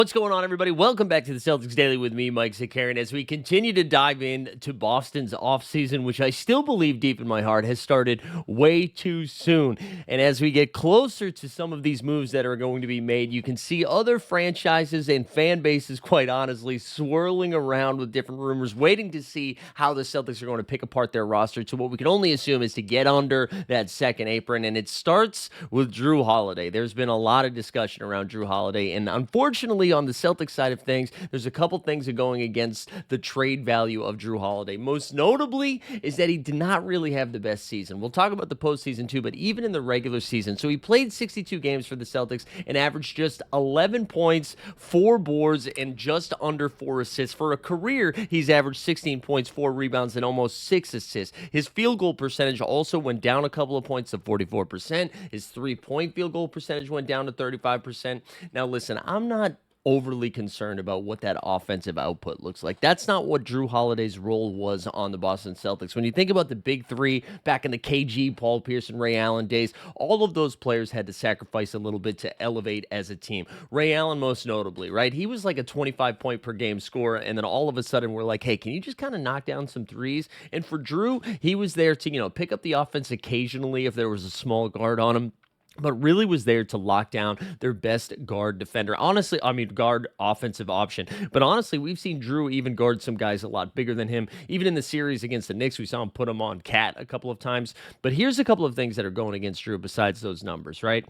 What's going on, everybody? Welcome back to the Celtics Daily with me, Mike Zakarian, as we continue to dive into Boston's offseason, which I still believe deep in my heart has started way too soon. And as we get closer to some of these moves that are going to be made, you can see other franchises and fan bases, quite honestly, swirling around with different rumors, waiting to see how the Celtics are going to pick apart their roster to what we can only assume is to get under that second apron. And it starts with Drew Holiday. There's been a lot of discussion around Drew Holiday, and unfortunately, on the Celtics side of things, there's a couple things that are going against the trade value of Drew Holiday. Most notably is that he did not really have the best season. We'll talk about the postseason too, but even in the regular season. So he played 62 games for the Celtics and averaged just 11 points, 4 boards, and just under 4 assists. For a career, he's averaged 16 points, 4 rebounds, and almost 6 assists. His field goal percentage also went down a couple of points to 44%. His three-point field goal percentage went down to 35%. Now, listen, I'm not overly concerned about what that offensive output looks like. That's not what Drew Holiday's role was on the Boston Celtics. When you think about the big three back in the KG, Paul Pierce, and Ray Allen days, all of those players had to sacrifice a little bit to elevate as a team. Ray Allen most notably, right? He was like a 25-point per game scorer, and then all of a sudden we're like, hey, can you just kind of knock down some threes? And for Drew, he was there to, pick up the offense occasionally if there was a small guard on him, but really was there to lock down their best guard defender. Honestly, guard offensive option. But honestly, we've seen Drew even guard some guys a lot bigger than him. Even in the series against the Knicks, we saw him put him on Cat a couple of times. But here's a couple of things that are going against Drew besides those numbers, right?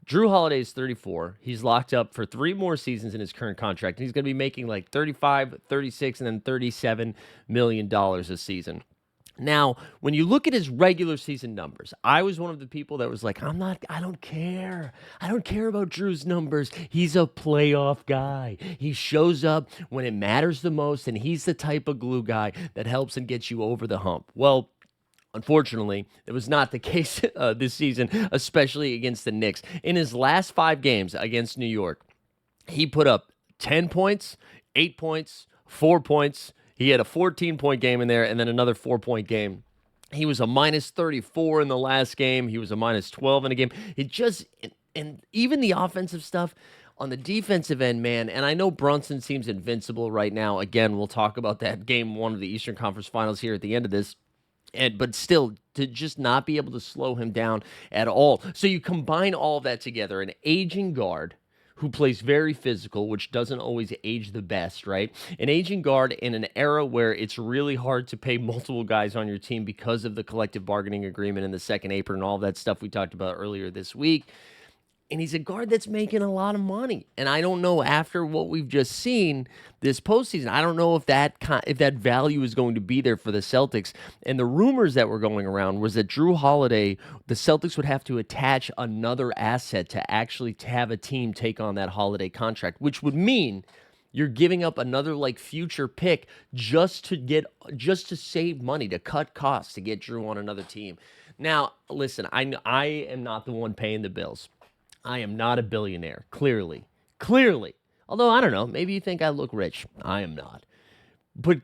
Drew Holiday is 34. He's locked up for 3 more seasons in his current contract. And he's going to be making like 35, 36, and then $37 million a season. Now, when you look at his regular season numbers, I was one of the people that was like, I don't care. I don't care about Drew's numbers. He's a playoff guy. He shows up when it matters the most, and he's the type of glue guy that helps and gets you over the hump. Well, unfortunately, it was not the case this season, especially against the Knicks. In his last 5 games against New York, he put up 10 points, 8 points, 4 points. He had a 14-point game in there and then another 4-point game. He was a minus 34 in the last game. He was a minus 12 in a game. And even the offensive stuff on the defensive end, man, and I know Brunson seems invincible right now. Again, we'll talk about that game 1 of the Eastern Conference Finals here at the end of this. But still, to just not be able to slow him down at all. So you combine all of that together, an aging guard who plays very physical, which doesn't always age the best, right? An aging guard in an era where it's really hard to pay multiple guys on your team because of the collective bargaining agreement and the second apron and all that stuff we talked about earlier this week. And he's a guard that's making a lot of money. And I don't know, after what we've just seen this postseason, I don't know if that value is going to be there for the Celtics. And the rumors that were going around was that Drew Holiday, the Celtics would have to attach another asset to actually have a team take on that Holiday contract, which would mean you're giving up another future pick just to save money, to cut costs, to get Drew on another team. Now, listen, I am not the one paying the bills. I am not a billionaire, clearly. Although, I don't know, maybe you think I look rich. I am not. But,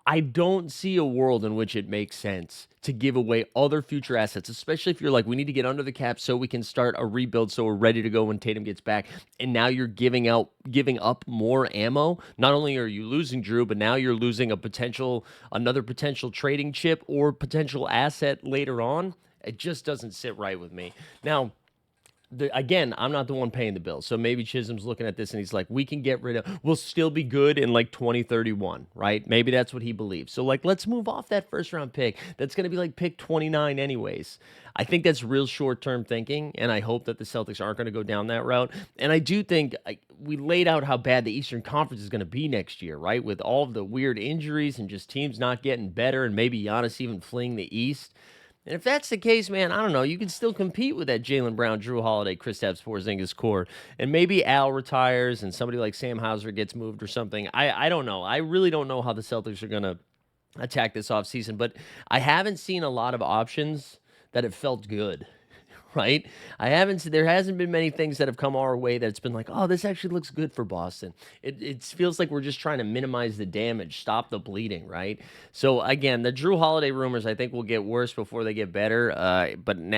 I don't see a world in which it makes sense to give away other future assets, especially if you're we need to get under the cap so we can start a rebuild so we're ready to go when Tatum gets back. And now you're giving up more ammo. Not only are you losing Drew, but now you're losing another potential trading chip or potential asset later on. It just doesn't sit right with me. Now, again, I'm not the one paying the bill. So maybe Chisholm's looking at this and he's like, we'll still be good in 2031, right? Maybe that's what he believes. So let's move off that first round pick. That's going to be pick 29 anyways. I think that's real short-term thinking, and I hope that the Celtics aren't going to go down that route. And I do think we laid out how bad the Eastern Conference is going to be next year, right? With all of the weird injuries and just teams not getting better and maybe Giannis even fleeing the East. And if that's the case, man, I don't know. You can still compete with that Jaylen Brown, Drew Holiday, Kristaps Porzingis core. And maybe Al retires and somebody like Sam Hauser gets moved or something. I don't know. I really don't know how the Celtics are going to attack this offseason. But I haven't seen a lot of options that have felt good. right? There hasn't been many things that have come our way that's been like, oh, this actually looks good for Boston. It feels like we're just trying to minimize the damage, stop the bleeding, right? So again, the Drew Holiday rumors I think will get worse before they get better.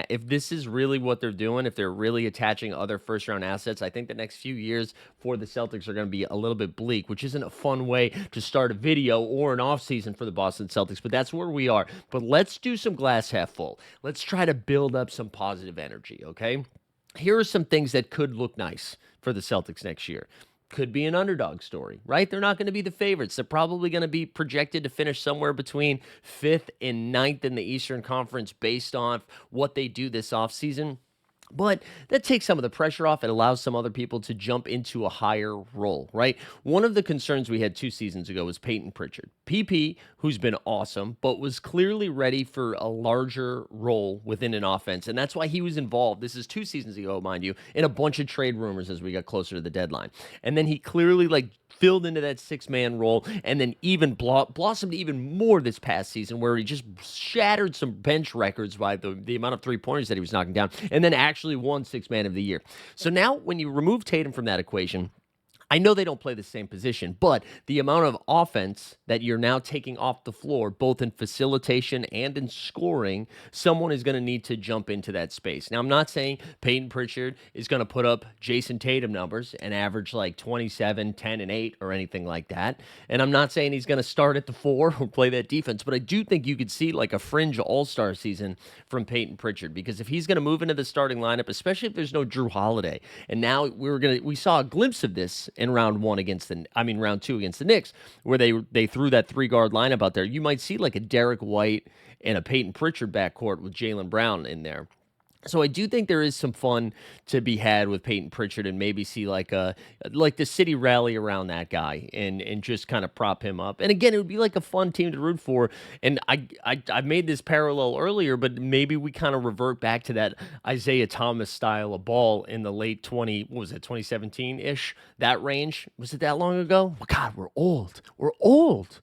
If this is really what they're doing, if they're really attaching other first round assets, I think the next few years for the Celtics are going to be a little bit bleak, which isn't a fun way to start a video or an offseason for the Boston Celtics, but that's where we are. But let's do some glass half full. Let's try to build up some positive energy, okay? Here are some things that could look nice for the Celtics next year. Could be an underdog story, right? They're not going to be the favorites. They're probably going to be projected to finish somewhere between 5th and ninth in the Eastern Conference based on what they do this offseason. But that takes some of the pressure off. It allows some other people to jump into a higher role, right? One of the concerns we had 2 seasons ago was Peyton Pritchard. PP, who's been awesome, but was clearly ready for a larger role within an offense. And that's why he was involved. This is 2 seasons ago, mind you, in a bunch of trade rumors as we got closer to the deadline. And then he clearly filled into that 6-man role and then even blossomed even more this past season where he just shattered some bench records by the amount of 3-pointers that he was knocking down and then actually won 6-man of the year. So now when you remove Tatum from that equation, I know they don't play the same position, but the amount of offense that you're now taking off the floor, both in facilitation and in scoring, someone is going to need to jump into that space. Now, I'm not saying Peyton Pritchard is going to put up Jason Tatum numbers and average 27, 10, and 8 or anything like that. And I'm not saying he's going to start at the 4 or play that defense, but I do think you could see a fringe all-star season from Peyton Pritchard, because if he's going to move into the starting lineup, especially if there's no Drew Holiday, and now we saw a glimpse of this in round 2 against the Knicks, where they threw that 3-guard lineup out there. You might see a Derek White and a Peyton Pritchard backcourt with Jaylen Brown in there. So I do think there is some fun to be had with Peyton Pritchard, and maybe see the city rally around that guy and just kind of prop him up. And again, it would be a fun team to root for. And I made this parallel earlier, but maybe we kind of revert back to that Isaiah Thomas style of ball in the late 2017-ish, that range. Was it that long ago? Oh, God, we're old. We're old.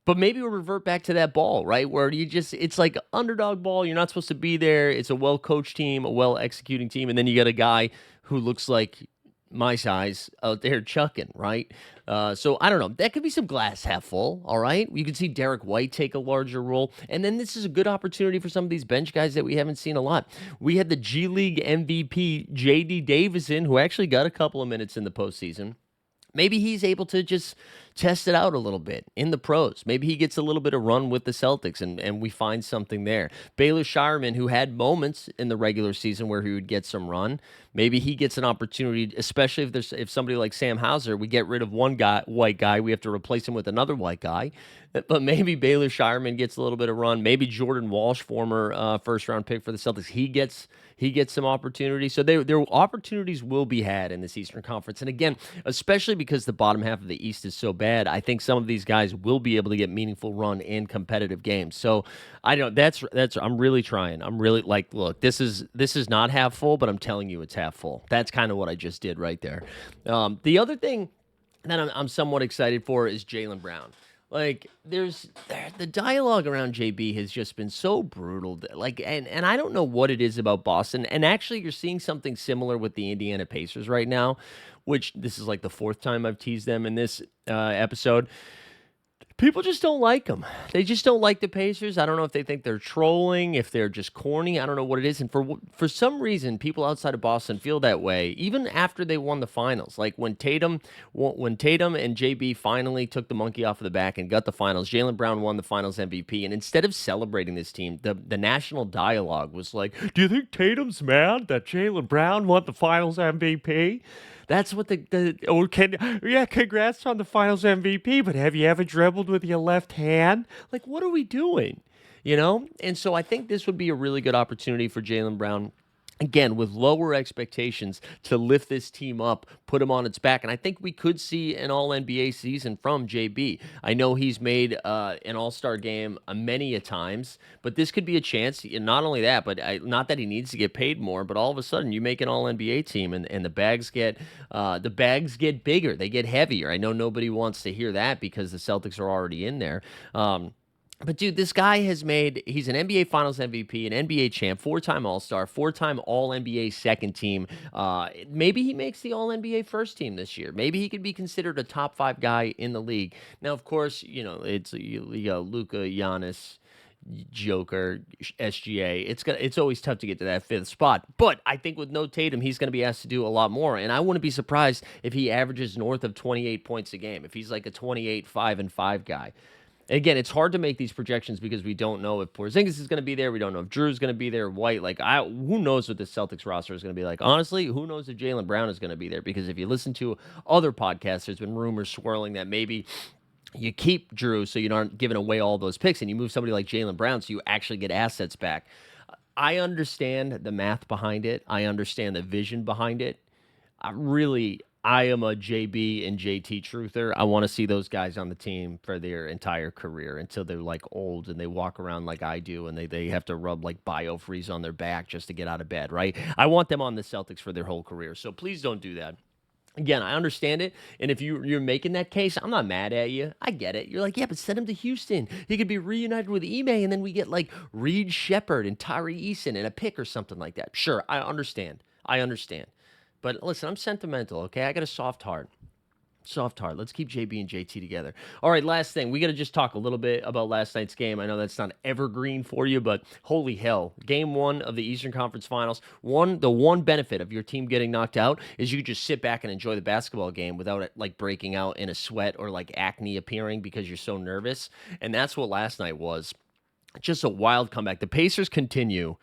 But maybe we'll revert back to that ball, right? Where it's like underdog ball. You're not supposed to be there. It's a well-coached team, a well-executing team. And then you got a guy who looks like my size out there chucking, right? So I don't know. That could be some glass half full, all right? You can see Derek White take a larger role. And then this is a good opportunity for some of these bench guys that we haven't seen a lot. We had the G League MVP, J.D. Davison, who actually got a couple of minutes in the postseason. Maybe he's able to just test it out a little bit in the pros. Maybe he gets a little bit of run with the Celtics and we find something there. Baylor Shireman, who had moments in the regular season where he would get some run, maybe he gets an opportunity, especially if somebody like Sam Hauser, we get rid of one white guy, we have to replace him with another white guy. But maybe Baylor Shireman gets a little bit of run. Maybe Jordan Walsh, former first-round pick for the Celtics, he gets some opportunity. So there opportunities will be had in this Eastern Conference. And again, especially because the bottom half of the East is so bad, I think some of these guys will be able to get meaningful run in competitive games. So I don't. That's. I'm really trying. I'm really look. This is not half full, but I'm telling you, it's half full. That's kind of what I just did right there. The other thing that I'm somewhat excited for is Jaylen Brown. There's the dialogue around JB has just been so brutal. And I don't know what it is about Boston. And actually, you're seeing something similar with the Indiana Pacers right now, which this is the 4th time I've teased them in this episode. People just don't like them. They just don't like the Pacers. I don't know if they think they're trolling, if they're just corny. I don't know what it is. And for some reason, people outside of Boston feel that way, even after they won the finals. When Tatum and JB finally took the monkey off of the back and got the finals, Jaylen Brown won the finals MVP. And instead of celebrating this team, the national dialogue was like, do you think Tatum's mad that Jaylen Brown won the finals MVP? That's what congrats on the finals MVP, but have you ever dribbled with your left hand? What are we doing? And so I think this would be a really good opportunity for Jaylen Brown, again, with lower expectations, to lift this team up, put him on its back. And I think we could see an all-NBA season from JB. I know he's made an all-star game many a times, but this could be a chance. And not only that, but not that he needs to get paid more, but all of a sudden you make an all-NBA team and the bags get bigger. They get heavier. I know nobody wants to hear that because the Celtics are already in there. But dude, this guy he's an NBA Finals MVP, an NBA champ, four-time All-Star, four-time All-NBA second team. Maybe he makes the All-NBA first team this year. Maybe he could be considered a top five guy in the league. Now, of course, it's Luka, Giannis, Joker, SGA. It's always tough to get to that fifth spot. But I think with no Tatum, he's going to be asked to do a lot more. And I wouldn't be surprised if he averages north of 28 points a game, if he's like a 28, 5-5 guy. Again, it's hard to make these projections because we don't know if Porzingis is going to be there. We don't know if Drew's going to be there. White, who knows what the Celtics roster is going to be like? Honestly, who knows if Jaylen Brown is going to be there? Because if you listen to other podcasts, there's been rumors swirling that maybe you keep Drew so you aren't giving away all those picks, and you move somebody like Jaylen Brown so you actually get assets back. I understand the math behind it. I understand the vision behind it. I am a JB and JT truther. I want to see those guys on the team for their entire career until they're like old and they walk around like I do and they have to rub like biofreeze on their back just to get out of bed, right? I want them on the Celtics for their whole career. So please don't do that. Again, I understand it, and if you're making that case, I'm not mad at you. I get it. You're like, yeah, but send him to Houston. He could be reunited with Ime, and then we get like Reed Shepard and Tyree Eason and a pick or something like that. Sure, I understand. I understand. But listen, I'm sentimental, okay? I got a soft heart. Soft heart. Let's keep JB and JT together. All right, last thing. We got to just talk a little bit about last night's game. I know that's not evergreen for you, but holy hell. Game one of the Eastern Conference Finals. The one benefit of your team getting knocked out is you could just sit back and enjoy the basketball game without it like breaking out in a sweat or like acne appearing because you're so nervous. And that's what last night was. Just a wild comeback. The Pacers continue.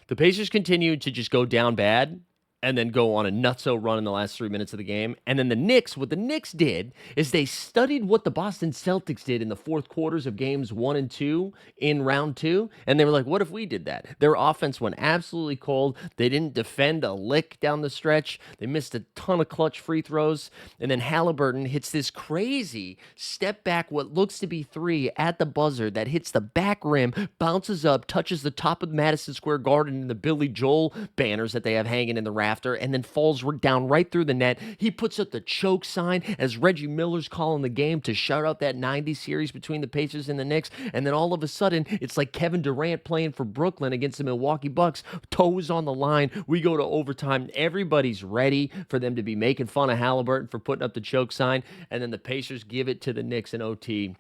The Pacers continue to just go down bad and then go on a nutso run in the last 3 minutes of the game. And then what the Knicks did is they studied what the Boston Celtics did in the fourth quarters of games 1 and 2 in round 2. And they were like, what if we did that? Their offense went absolutely cold. They didn't defend a lick down the stretch. They missed a ton of clutch free throws. And then Halliburton hits this crazy step back, what looks to be three at the buzzer that hits the back rim, bounces up, touches the top of Madison Square Garden and the Billy Joel banners that they have hanging in the rafters, and then falls down right through the net. He puts up the choke sign as Reggie Miller's calling the game to shout out that 90 series between the Pacers and the Knicks. And then all of a sudden, it's like Kevin Durant playing for Brooklyn against the Milwaukee Bucks. Toes on the line. We go to overtime. Everybody's ready for them to be making fun of Halliburton for putting up the choke sign. And then the Pacers give it to the Knicks in OT.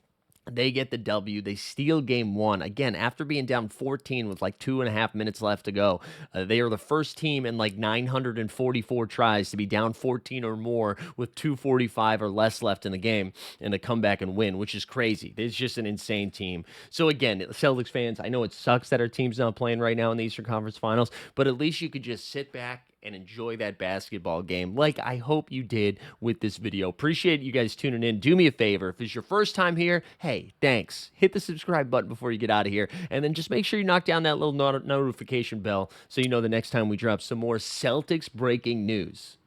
They get the W. They steal game one. Again, after being down 14 with like 2.5 minutes left to go, they are the first team in like 944 tries to be down 14 or more with 2:45 or less left in the game and to come back and win, which is crazy. It's just an insane team. So again, Celtics fans, I know it sucks that our team's not playing right now in the Eastern Conference Finals, but at least you could just sit back and enjoy that basketball game like I hope you did with this video. Appreciate you guys tuning in. Do me a favor. If it's your first time here, hey, thanks. Hit the subscribe button before you get out of here. And then just make sure you knock down that little notification bell so you know the next time we drop some more Celtics breaking news.